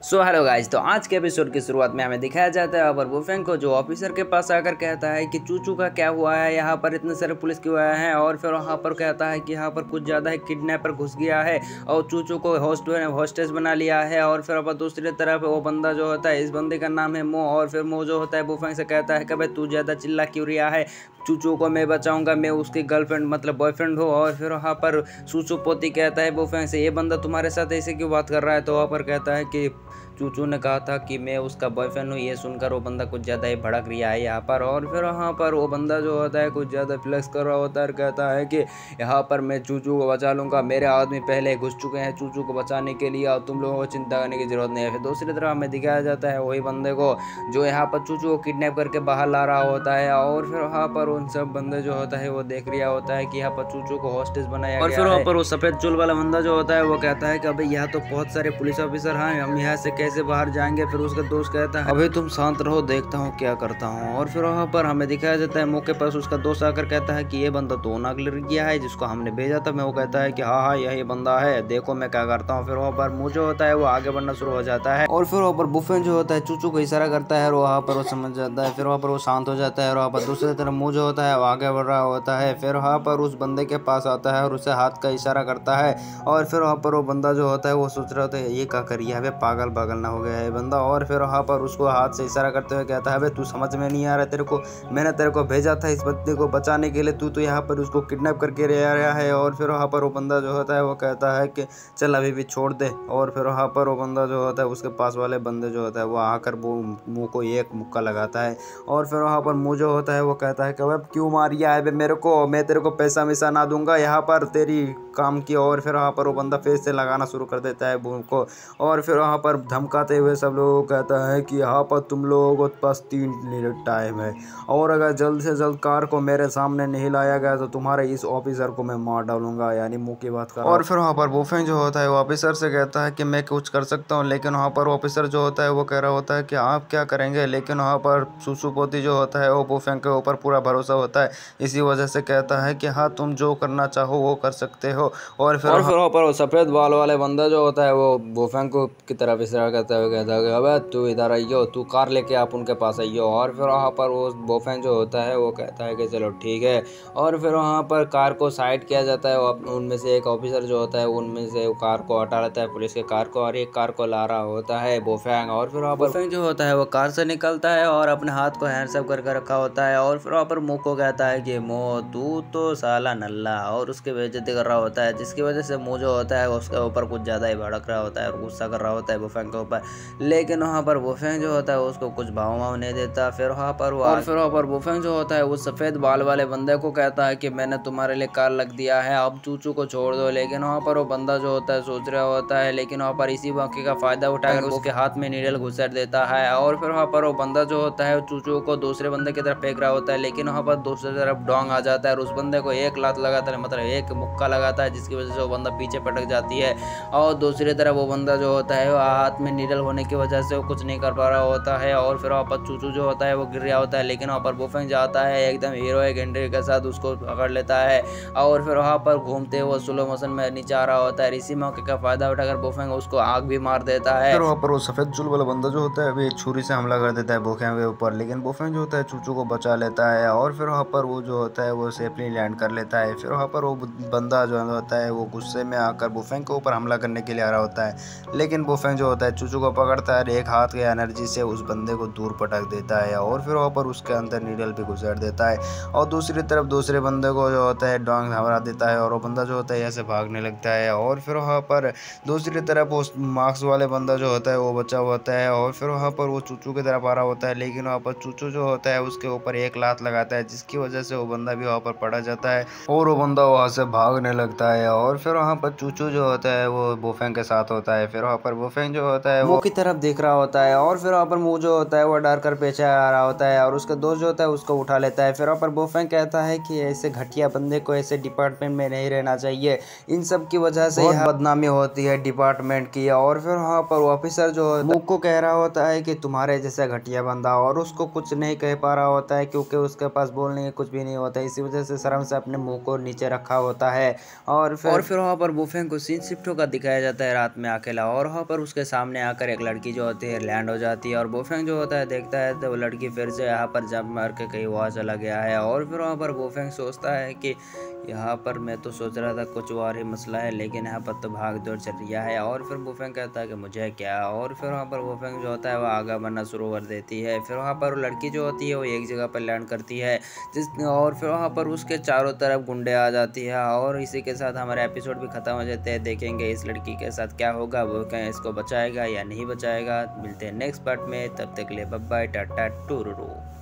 Hello guys. तो आज के एपिसोड की शुरुआत में हमें दिखाया जाता है अबर वुफेंग को, जो ऑफिसर के पास आकर कहता है कि चूचू का क्या हुआ है, यहाँ पर इतने सारे पुलिस क्यों आए हैं। और फिर वहाँ पर कहता है कि यहाँ पर कुछ ज़्यादा ही किडनैपर घुस गया है और चूचू को हॉस्टेज बना लिया है। और फिर अब दूसरी तरफ वो बंदा जो होता है, इस बंदे का नाम है मो। और फिर मो जो होता है वुफेंग से कहता है कि भाई तू ज़्यादा चिल्ला क्यों रहा है, चूचू को मैं बचाऊंगा, मैं उसकी गर्लफ्रेंड मतलब बॉयफ्रेंड हो। और फिर वहाँ पर चूचू पोती कहता है वुफेंग से, ये बंदा तुम्हारे साथ ऐसे क्यों बात कर रहा है। तो वहाँ पर कहता है कि चूचू ने कहा था कि मैं उसका बॉयफ्रेंड हूँ। ये सुनकर वो बंदा कुछ ज़्यादा ही भड़क रहा है यहाँ पर। और फिर वहाँ पर वो बंदा जो होता है कुछ ज़्यादा फ्लेक्स कर रहा होता है और कहता है कि यहाँ पर मैं चूचू को बचा लूँगा, मेरे आदमी पहले घुस चुके हैं चूचू को बचाने के लिए और तुम लोगों को चिंता करने की जरूरत नहीं है। फिर दूसरी तरफ हमें दिखाया जाता है वही बंदे को जो यहाँ पर चूचू को किडनैप करके बाहर ला रहा होता है। और फिर वहाँ पर उन सब बंदे जो होता है वो देख रहा होता है कि यहाँ पर चूचू को हॉस्टेज बनाया गया है। और फिर वहाँ पर वो सफ़ेद चूल वाला बंदा जो होता है वो कहता है कि अभी यहाँ तो बहुत सारे पुलिस ऑफिसर हैं, हम यहाँ से कैसे बाहर जाएंगे। फिर उसका दोस्त कहता है अभी तुम शांत रहो, देखता हूँ क्या करता हूँ। और फिर वहाँ पर हमें दिखाया जाता है मौके पर उसका दोस्त आकर कहता है कि ये बंदा तो नागलर गया है जिसको हमने भेजा था। मैं वो कहता है कि हाँ हाँ यही बंदा है, देखो मैं क्या करता हूँ। फिर वहाँ पर मुँह जो होता है वो आगे बढ़ना शुरू हो जाता है। और फिर वहाँ पर बुफेन जो होता है चूचू को इशारा करता है और वहाँ पर वो समझ जाता है। फिर वहाँ पर वो शांत हो जाता है और वहाँ पर दूसरी तरफ मुँह जो होता है वो आगे बढ़ रहा होता है। फिर वहाँ पर उस बंदे के पास आता है और उसे हाथ का इशारा करता है। और फिर वहाँ पर वो बंदा जो होता है वो सोच रहा होता है ये क्या कर रहा है, पागल पागल ना हो गया है बंदा। और फिर वहाँ पर उसको हाथ से इशारा करते हुए कहता है तू समझ में नहीं आ रहा, तेरे को मैंने तेरे को भेजा था इस बंदे को बचाने के लिए, तू तो यहाँ पर उसको किडनैप करके ले आ रहा है। और फिर वहाँ पर वो बंदा जो होता है वो कहता है कि चल अभी भी छोड़ दे। और फिर वहाँ पर वो बंदा जो होता है उसके पास वाले बंदे जो होता है वो आकर वो मुँह को एक मुक्का लगाता है। और फिर वहाँ पर मुँह जो होता है वो कहता है कि अब क्यों मारिया है मेरे को, मैं तेरे को पैसा वैसा ना दूंगा यहाँ पर तेरी काम की। और फिर वहाँ पर वो बंदा फेस से लगाना शुरू कर देता है मुँह को। और फिर वहाँ पर धमकाते हुए सब लोगों को कहता है कि यहाँ पर तुम लोगों के पास 3 मिनट टाइम है और अगर जल्द से जल्द कार को मेरे सामने नहीं लाया गया तो तुम्हारे इस ऑफिसर को मैं मार डालूंगा, यानी मुंह की बात कर रहा हूं। और फिर वहाँ पर वुफेंग जो होता है वो ऑफिसर से कहता है कि मैं कुछ कर सकता हूँ, लेकिन वहाँ पर ऑफिसर जो होता है वो कह रहा होता है कि आप क्या करेंगे। लेकिन वहाँ पर सुसुपोती जो होता है वो वुफेंग के ऊपर पूरा भरोसा होता है, इसी वजह से कहता है कि हाँ तुम जो करना चाहो वो कर सकते हो। और फिर वहाँ पर सफ़ेद बाल वाले बंदा जो होता है वो वुफेंग को की तरफ इशारा करते हुए कहता है कि अबे तू इधर आइयो, तू कार लेके आप उनके पास आइयो। और फिर वहाँ पर वो वुफेंग जो होता है वो कहता है कि चलो ठीक है। और फिर वहाँ पर कार को साइड किया जाता है, उनमें से एक ऑफिसर जो होता है उनमें से कार को हटा लेता है पुलिस के कार को, और एक कार को ला रहा होता है वुफेंग। और फिर वहाँ पर वुफेंग जो होता है वो कार से निकलता है और अपने हाथ को हैंड्स अप करके रखा होता है। और फिर वहाँ पर मुँह को कहता है कि मो तू तो साला नल्ला, और उसकी बेइज्जती कर रहा होता है, जिसकी वजह से मुँह जो होता है उसके ऊपर कुछ ज़्यादा ही भड़क रहा होता है और गुस्सा कर रहा होता है वुफेंग के ऊपर। लेकिन वहाँ पर वुफेंग जो होता है उसको कुछ भाव नहीं देता। फिर वहाँ पर वुफेंग जो होता है उस सफ़ेद बाल वाले बंदे को कहता है कि मैंने तुम्हारे लिए कार लग दिया है, अब चूचू को छोड़ दो। लेकिन वहाँ पर वो बंदा जो होता है सोच रहा होता है, लेकिन वहाँ पर इसी मौके का फ़ायदा उठाकर उसके हाथ में नीडल घुसेड़ देता है। और फिर वहाँ पर वो बंदा जो होता है चूचू को दूसरे बंदे की तरफ फेंक रहा होता है, लेकिन वहाँ पर दूसरी तरफ डोंग आ जाता है और उस बंदे को एक लात लगाता है, मतलब एक मुक्का लगाता है, जिसकी वजह से वो बंदा पीछे पटक जाती है। और दूसरी तरफ वो बंदा जो होता है हाथ में नीडल होने की वजह से वो कुछ नहीं कर पा रहा होता है। और फिर वहाँ पर चूचू जो होता है वो गिर रहा होता है, लेकिन वहाँ पर वुफेंग जाता है एकदम हीरोइक एंट्री के साथ उसको पकड़ लेता है। और फिर वहाँ पर घूमते हुए स्लो मोशन में नीचे आ रहा होता है। इसी मौके का फायदा उठाकर वुफेंग उसको आग भी मार देता है। फिर वहाँ पर वो सफ़ेद चूल वाला बंदा जो होता है अभी छुरी से हमला कर देता है वुफेंग के ऊपर, लेकिन वुफेंग जो होता है चूचू को बचा लेता है। और फिर वहाँ पर वो जो होता है वो सेफली लैंड कर लेता है। फिर वहाँ पर वो बंदा जो होता है वो गुस्से में आकर वुफेंग के ऊपर हमला करने के लिए आ रहा होता है, लेकिन वुफेंग जो होता है चूचू को पकड़ता है, एक हाथ की एनर्जी से उस बंदे को दूर पटक देता है और फिर वहाँ पर उसके अंदर नीडल भी घुसेड़ देता है। और दूसरी तरफ दूसरे बंदे को जो होता है डोंग हरा देता है और वो बंदा जो होता है ऐसे भागने लगता है। और फिर वहाँ पर दूसरी तरफ उस मार्क्स वाले बंदा जो होता है वो बचा होता है और फिर वहाँ पर वो चूचू की तरफ आ रहा होता है, लेकिन वहाँ पर चूचू जो होता है उसके ऊपर एक लात लगाता है, जिसकी वजह से वो बंदा भी वहाँ पर पड़ा जाता है और वो बंदा वहाँ से भागने लगता है। और फिर वहाँ पर चूचू जो होता है वो वुफेंग के साथ होता है। फिर वहाँ पर वुफेंग जो होता है मुंह की तरफ देख रहा होता है और फिर वहाँ पर मुंह जो होता है वो डर कर पीछे आ रहा होता है और उसका दोस्त जो होता है उसको उठा लेता है। फिर वहाँ पर वुफेंग कहता है कि ऐसे घटिया बंदे को ऐसे डिपार्टमेंट में नहीं रहना चाहिए, इन सब की वजह से यहाँ बदनामी होती है डिपार्टमेंट की। और फिर वहाँ पर ऑफिसर जो मुंह को कह रहा होता है कि तुम्हारे जैसा घटिया बंदा, और उसको कुछ नहीं कह पा रहा होता है क्योंकि उसके पास बोलने की कुछ भी नहीं होता है, इसी वजह से शर्म से अपने मुंह को नीचे रखा होता है। और फिर वहाँ पर वुफेंग को सीन शिफ्ट होकर दिखाया जाता है रात में अकेला, और वहाँ पर उसके सामने आकर एक लड़की जो होती है लैंड हो जाती है और बोफेंग जो होता है देखता है तो वो लड़की फिर से यहाँ पर जंप मार के कहीं वहाँ चला गया है। और फिर वहाँ पर बोफेंग सोचता है कि यहाँ पर मैं तो सोच रहा था कुछ और ही मसला है, लेकिन यहाँ पर तो भाग दौड़ चल रही है। और फिर बोफेंग कहता है कि मुझे क्या। और फिर वहाँ पर बोफेंग जो होता है वो आगे बढ़ना शुरू कर देती है। फिर वहाँ पर लड़की जो होती है वो एक जगह पर लैंड करती है और फिर वहाँ पर उसके चारों तरफ गुंडे आ जाती है। और इसी के साथ हमारा एपिसोड भी ख़त्म हो जाते हैं। देखेंगे इस लड़की के साथ क्या होगा, वो क्या इसको बचाएगा या नहीं बचाएगा। मिलते हैं नेक्स्ट पार्ट में, तब तक के लिए बाय बाय, टाटा टूरू।